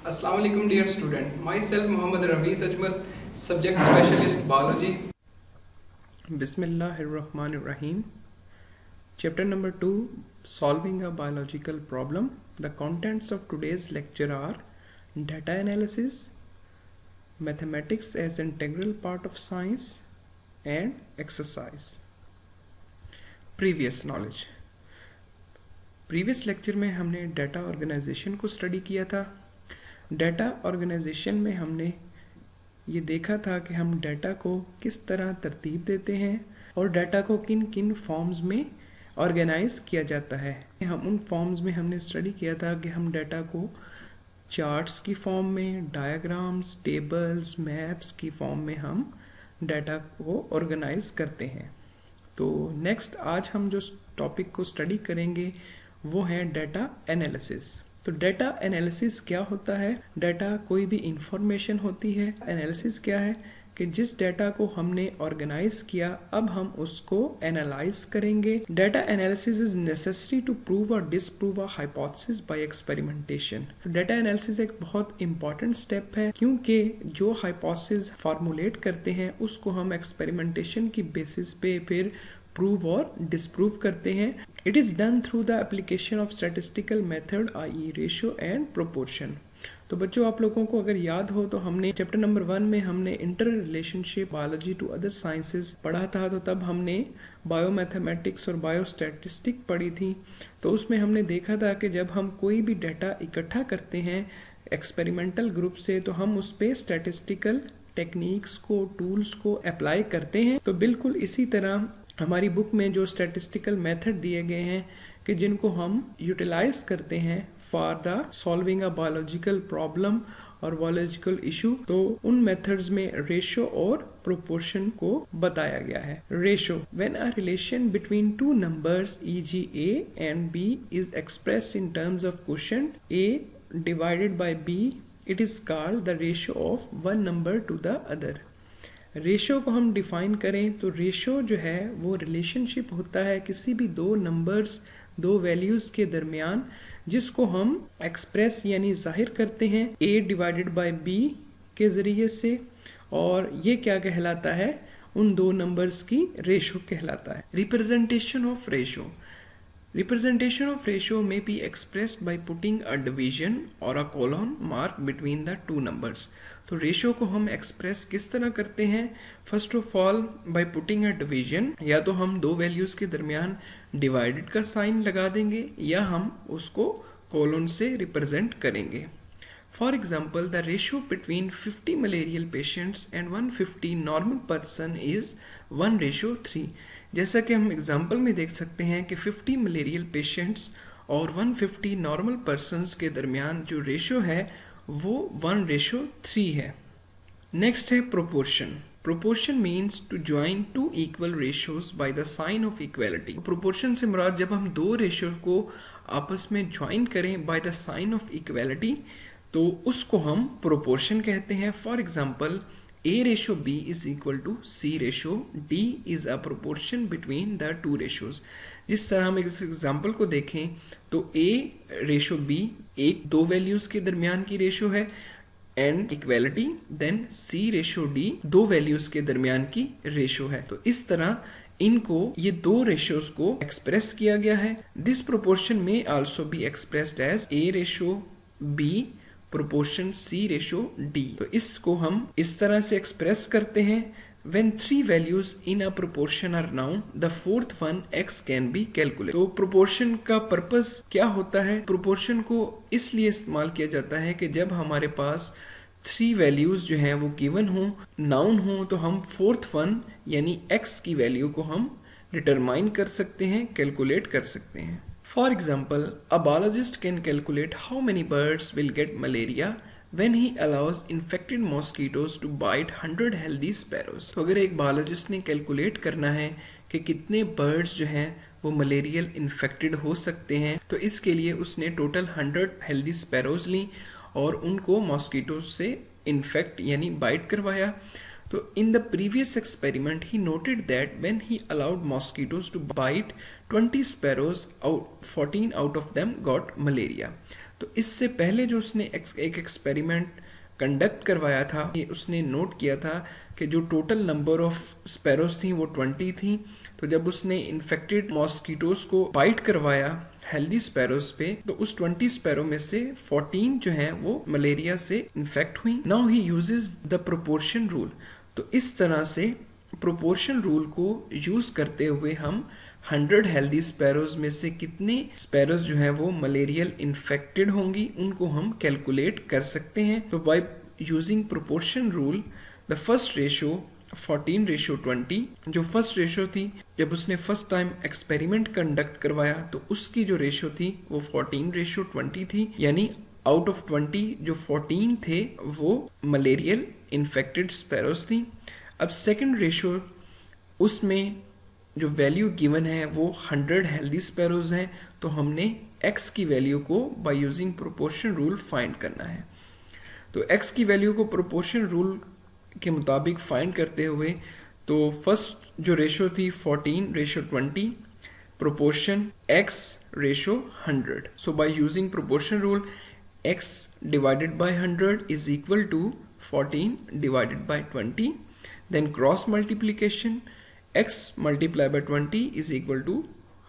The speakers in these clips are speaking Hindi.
Assalamu alaikum dear student. Myself Muhammad Raviz Ajmal, subject specialist biology. Bismillahirrahmanirrahim. Chapter number 2, Solving a Biological Problem. The contents of today's lecture are data analysis, mathematics as integral part of science, and exercise. Previous knowledge. Previous lecture में हमने डाटा ऑर्गेनाइजेशन को स्टडी किया था। डाटा ऑर्गेनाइजेशन में हमने ये देखा था कि हम डाटा को किस तरह तरतीब देते हैं और डाटा को किन किन फॉर्म्स में ऑर्गेनाइज किया जाता है। हम उन फॉर्म्स में हमने स्टडी किया था कि हम डाटा को चार्ट्स की फॉर्म में, डायग्राम्स, टेबल्स, मैप्स की फॉर्म में हम डाटा को ऑर्गेनाइज करते हैं। तो नेक्स्ट आज हम जो टॉपिक को स्टडी करेंगे वो है डाटा एनालिसिस। तो डाटा एनालिसिस क्या होता है? डाटा कोई भी इंफॉर्मेशन होती है। एनालिसिस क्या है कि जिस डाटा को हमने ऑर्गेनाइज किया अब हम उसको एनालाइज करेंगे। Data analysis is necessary to prove और disprove a hypothesis by experimentation. Data analysis एक बहुत इंपॉर्टेंट स्टेप है क्योंकि जो हाइपोथेसिस फॉर्मुलेट करते हैं उसको हम एक्सपेरिमेंटेशन की बेसिस पे फिर प्रूव और डिसप्रूव करते हैं। It is done through the application of statistical method i.e. Ratio and proportion. तो बच्चों आप लोगों को अगर याद हो तो हमने चैप्टर नंबर 1 में हमने interrelationship biology to other sciences पढ़ा था। तो तब हमने बायोमैथमेटिक्स और बायोस्टैटिस्टिक पढ़ी थी। तो उसमें हमने देखा था कि जब हम कोई भी डाटा इकट्ठा करते हैं एक्सपेरिमेंटल ग्रुप से तो हम उस पर स्टैटिस्टिकल टेक्निक्स को, टूल्स को अप्लाई करते हैं। तो बिल्कुल इसी तरह हमारी बुक में जो स्टैटिस्टिकल मेथड दिए गए हैं कि जिनको हम यूटिलाइज करते हैं for the solving a biological problem और बायोलॉजिकल इशू, तो उन मेथड्स में रेशियो और प्रोपोर्शन को बताया गया है। Ratio, when a relation between two numbers e.g. a and b is expressed in terms of quotient a divided by b, it is called the ratio of one number to the other। Ratio को हम डिफाइन करें तो रेशियो जो है वो रिलेशनशिप होता है किसी भी दो नंबर्स, दो वैल्यूज़ के दरमियान जिसको हम एक्सप्रेस यानी जाहिर करते हैं a डिवाइडेड बाय b के ज़रिए से, और ये क्या कहलाता है? उन दो नंबर्स की रेशियो कहलाता है। Representation of ratio, representation of ratio may be expressed by putting a division or a colon mark between the two numbers। तो रेशियो को हम एक्सप्रेस किस तरह करते हैं? First of all by putting a division, या तो हम दो वैल्यूज़ के दरमियान डिवाइडेड का साइन लगा देंगे या हम उसको कोलन से रिप्रेजेंट करेंगे। For example the ratio between 50 malarial patients and 150 normal person is 1:3। जैसा कि हम एग्जाम्पल में देख सकते हैं कि 50 मलेरियल पेशेंट्स और 150 नॉर्मल पर्सनस के दरमियान जो रेशियो है वो 1:3 है। नेक्स्ट है proportion. Proportion means to join two equal ratios by the sign of equality. Proportion से मुराद जब हम दो रेशियो को आपस में ज्वाइन करें by the sign of equality तो उसको हम प्रोपोर्शन कहते हैं। For example a/b is equal to c/d is a proportion between the two ratios। जिस तरह हम इस एग्जाम्पल को देखें तो a/b एक दो वैल्यूज के दरमियान की रेशियो है एंड इक्वलिटी, देन c/d दो वैल्यूज के दरमियान की रेशियो है। तो इस तरह इनको ये दो रेशियोज को एक्सप्रेस किया गया है। This proportion may also be expressed as a/b proportion c/d। तो इसको हम इस तरह से एक्सप्रेस करते हैं when three values in a proportion are known, the fourth one x can be calculated। तो प्रोपोर्शन का पर्पस क्या होता है? प्रोपोर्शन को इसलिए इस्तेमाल किया जाता है कि जब हमारे पास 3 वैल्यूज जो हैं वो गिवन हो, नाउन हो, तो हम फोर्थ वन यानी x की वैल्यू को हम डिटरमाइन कर सकते हैं, कैलकुलेट कर सकते हैं। For example, a biologist can calculate how many birds will get malaria when he allows infected mosquitoes to bite 100 healthy sparrows। तो अगर एक बायोलॉजिस्ट ने कैलकुलेट करना है कि कितने बर्ड्स जो हैं वो मलेरियल इन्फेक्टेड हो सकते हैं तो इसके लिए उसने टोटल 100 हेल्दी स्पैरोज ली और उनको मॉस्किटोज से इन्फेक्ट यानी बाइट करवाया। तो in the previous experiment he noted that when he allowed mosquitoes to bite 20 sparrows, 14 out of them got malaria। तो इससे पहले जो उसने एक एक्सपेरिमेंट कंडक्ट करवाया था, ये उसने नोट किया था कि जो टोटल नंबर ऑफ स्पैरोज थी वो 20 थी। तो जब उसने इन्फेक्टेड मॉस्किटोज को बाइट करवाया हेल्दी स्पैरोज पे, तो उस 20 स्पैरो में से 14 जो हैं वो मलेरिया से इन्फेक्ट हुई। Now he uses the proportion rule. तो इस तरह से प्रोपोर्शन रूल को यूज करते हुए हम 100 हेल्दी स्पैरोज में से कितने स्पैरोज जो हैं वो मलेरियल इन्फेक्टेड होंगी उनको हम कैलकुलेट कर सकते हैं। तो bye using proportion rule the first ratio 14:20, जो फर्स्ट रेशो थी जब उसने फर्स्ट टाइम एक्सपेरिमेंट कंडक्ट करवाया तो उसकी जो रेशो थी वो 14:20 थी, यानी आउट ऑफ 20 जो 14 थे वो मलेरियल इन्फेक्टेड स्पैरोज थी। अब सेकंड रेशो, उसमें जो वैल्यू गिवन है वो 100 हेल्दी स्पैरोज हैं, तो हमने x की वैल्यू को bye using proportion rule find करना है। तो x की वैल्यू को प्रोपोर्शन रूल के मुताबिक फाइंड करते हुए, तो फर्स्ट जो रेशो थी 14:20, proportion x ratio 100। So by using proportion rule x divided by 100 is equal to 14 divided by 20, then cross multiplication x multiplied by 20 is equal to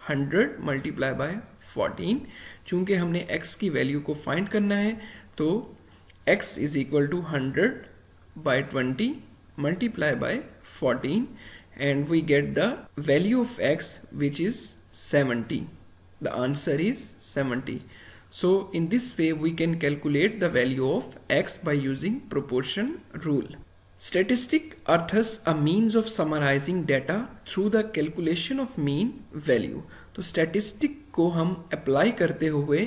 100 multiplied by 14। चूंकि हमने x की वैल्यू को फाइंड करना है तो x is equal to 100 by 20 multiplied by 14 and we get the value of x which is 70. The answer is 70. So in this way we can calculate the value of x by using proportion rule. Statistic are thus a means of summarizing data through the calculation of mean value. तो statistic को हम apply करते हुए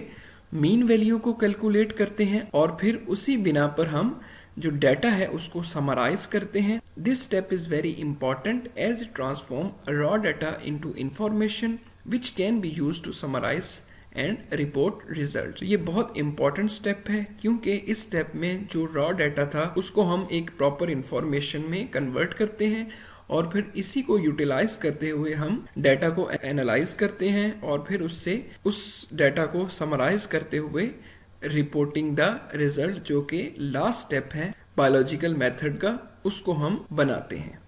mean value को calculate करते हैं और फिर उसी बिना पर हम जो data है उसको summarize करते हैं। This step is very important as it transforms raw data into information which can be used to summarize and report result. ये बहुत इंपॉर्टेंट स्टेप है क्योंकि इस स्टेप में जो रॉ डाटा था उसको हम एक प्रॉपर इंफॉर्मेशन में कन्वर्ट करते हैं और फिर इसी को यूटिलाइज करते हुए हम डाटा को एनालाइज करते हैं और फिर उससे उस डाटा को समराइज करते हुए रिपोर्टिंग द रिजल्ट, जो कि लास्ट स्टेप है बायोलॉजिकल मेथड का, उसको हम बनाते हैं।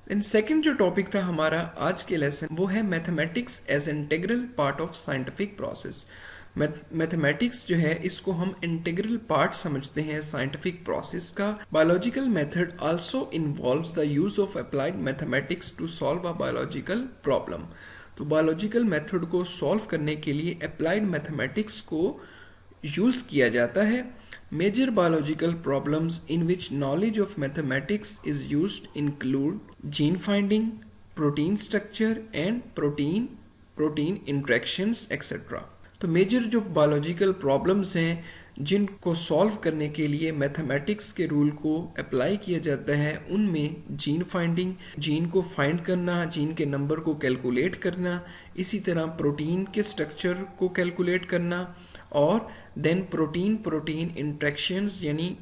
देन सेकंड जो टॉपिक था हमारा आज के लेसन वो है mathematics as integral part of scientific process. Mathematics जो है इसको हम इंटीग्रल पार्ट समझते हैं साइंटिफिक प्रोसेस का। Biological method also involves the use of applied mathematics to solve a biological problem. तो बायोलॉजिकल मेथड को सॉल्व करने के लिए अप्लाइड मैथमेटिक्स को यूज किया जाता है। Major biological problems in which knowledge of mathematics is used include gene finding, protein structure and protein interactions etc. तो मेजर जो बायोलॉजिकल प्रॉब्लम्स हैं जिनको सॉल्व करने के लिए मैथमेटिक्स के रूल को अप्लाई किया जाता है, उनमें जीन फाइंडिंग, जीन को फाइंड करना, जीन के नंबर को कैलकुलेट करना, इसी तरह प्रोटीन के स्ट्रक्चर को कैलकुलेट करना और देन प्रोटीन इंटरेक्शंस, यानी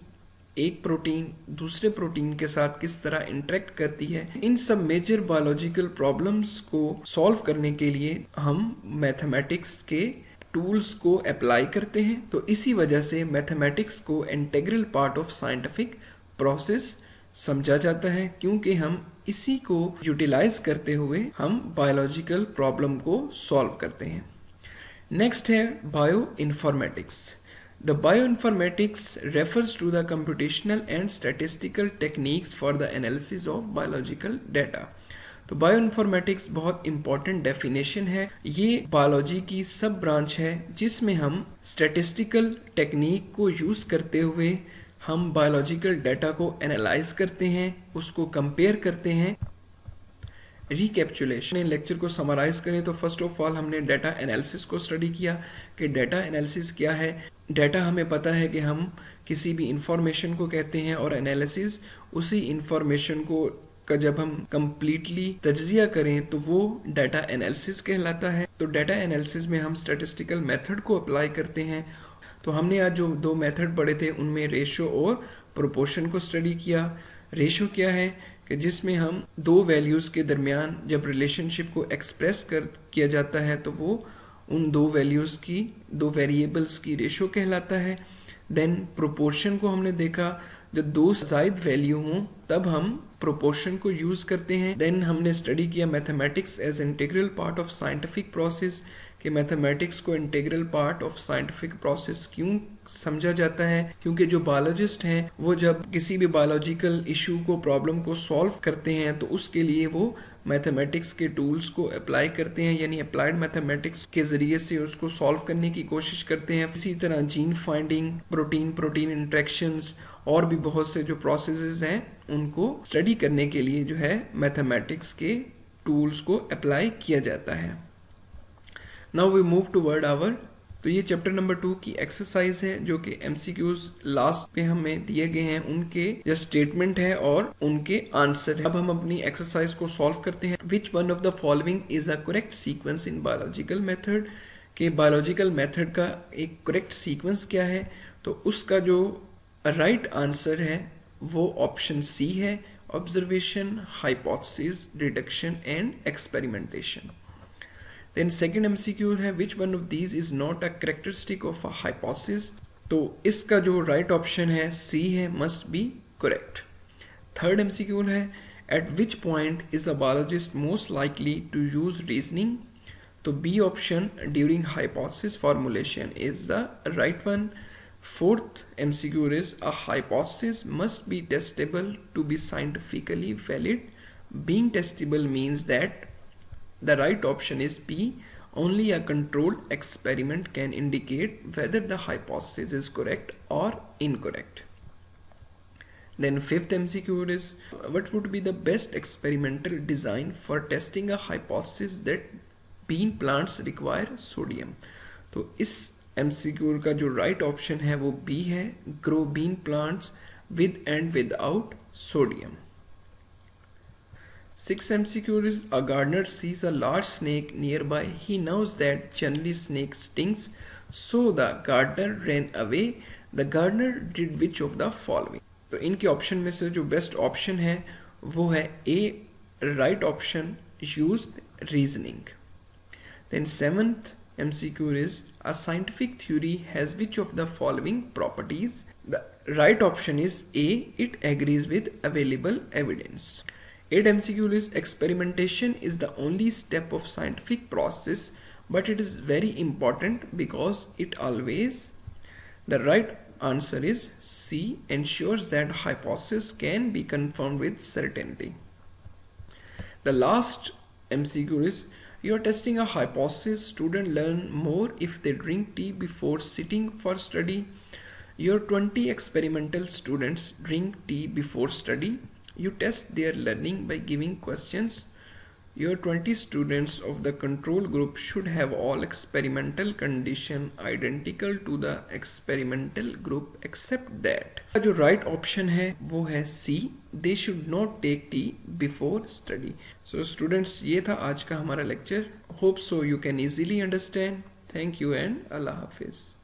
एक प्रोटीन दूसरे प्रोटीन के साथ किस तरह इंटरेक्ट करती है। इन सब मेजर बायोलॉजिकल प्रॉब्लम्स को सॉल्व करने के लिए हम मैथमेटिक्स के टूल्स को अप्लाई करते हैं। तो इसी वजह से मैथमेटिक्स को integral part of scientific process समझा जाता है, क्योंकि हम इसी को यूटिलाइज करते हुए हम बायोलॉजिकल प्रॉब्लम को सॉल्व करते हैं। नेक्स्ट है bioinformatics. The bioinformatics refers to the computational and statistical techniques for the analysis of biological data. तो बायो इन्फॉर्मेटिक्स बहुत इंपॉर्टेंट डेफिनेशन है। ये बायोलॉजी की सब ब्रांच है जिसमें हम स्टैटिस्टिकल टेक्निक को यूज करते हुए हम बायोलॉजिकल डाटा को एनालाइज करते हैं, उसको कंपेयर करते हैं। रिकैप्चुलेशन लेक्चर को समराइज करें तो फर्स्ट ऑफ ऑल हमने डाटा एनालिसिस को स्टडी किया कि डाटा एनालिसिस क्या है। डाटा हमें पता है कि हम किसी भी इंफॉर्मेशन को कहते हैं और एनालिसिस उसी इंफॉर्मेशन को का जब हम कंप्लीटली तज्जिया करें तो वो डाटा एनालिसिस कहलाता है। तो डाटा एनालिसिस में हम स्टैटिस्टिकल मेथड को अप्लाई करते हैं। तो हमने आज जो दो मेथड पढ़े थे उनमें रेशो और प्रोपोर्शन को स्टडी किया। रेशो क्या है कि जिसमें हम दो वैल्यूज़ के दरमियान जब रिलेशनशिप को एक्सप्रेस किया जाता है तो वो उन दो वैल्यूज़ की, दो वेरिएबल्स की रेशो कहलाता है। देन प्रोपोर्शन को हमने देखा, जब दो जायद वैल्यू हों तब हम प्रोपोर्शन को यूज़ करते हैं। देन हमने स्टडी किया mathematics as integral part of scientific process, कि मैथमेटिक्स को integral part of scientific process क्यों समझा जाता है, क्योंकि जो बायोलॉजिस्ट हैं वो जब किसी भी बायोलॉजिकल इशू को, प्रॉब्लम को सॉल्व करते हैं तो उसके लिए वो मैथमेटिक्स के टूल्स को अप्लाई करते हैं, यानी अप्लाइड मैथमेटिक्स के ज़रिए से उसको सॉल्व करने की कोशिश करते हैं। इसी तरह जीन फाइंडिंग, प्रोटीन इंटरेक्शंस और भी बहुत से जो प्रोसेसेस हैं उनको स्टडी करने के लिए जो है मैथमेटिक्स के टूल्स को अप्लाई किया जाता है। Now we move toward our, तो ये चैप्टर नंबर 2 की एक्सरसाइज है जो कि एमसीक्यूज लास्ट पे हमें दिए गए हैं, उनके जो स्टेटमेंट है और उनके आंसर है। अब हम अपनी एक्सरसाइज को सॉल्व करते हैं। विच one of the following is a correct sequence in biological method, के बायोलॉजिकल मेथड का एक करेक्ट सीक्वेंस क्या है, तो उसका जो राइट आंसर है वो ऑप्शन सी है, observation, hypothesis, deduction and experimentation. Then second MCQ है which one of these is not a characteristic of a hypothesis, तो इसका जो राइट ऑप्शन है सी है, must be correct. Third MCQ है at which point is a biologist most likely to use reasoning, तो B option during hypothesis formulation is the right one. Fourth MCQ is a hypothesis must be testable to be scientifically valid. Being testable means that the right option is B. Only a controlled experiment can indicate whether the hypothesis is correct or incorrect. Then fifth MCQ is what would be the best experimental design for testing a hypothesis that bean plants require sodium. तो इस MCQ का जो राइट ऑप्शन है वो बी है, grow bean plants with and without sodium. Sixth MCQ is a gardener sees a large snake nearby. He knows that generally snake stings, so the gardener ran away. The gardener did which of the following? तो इनके ऑप्शन में से जो बेस्ट ऑप्शन है वो है A, right option, used reasoning. Then seventh MCQ is a scientific theory has which of the following properties? The right option is A, it agrees with available evidence. 8 MCQ is experimentation is the only step of scientific process, but it is very important because it always, the right answer is C, ensures that hypothesis can be confirmed with certainty. The last MCQ is you are testing a hypothesis. Students learn more if they drink tea before sitting for study. Your 20 experimental students drink tea before study. You test their learning by giving questions. Your 20 students of the control group should have all experimental condition identical to the experimental group except that. जो right option है वो है C. They should not take tea before study. So students, ये था आज का हमारा lecture. Hope so you can easily understand. Thank you and Allah Hafiz.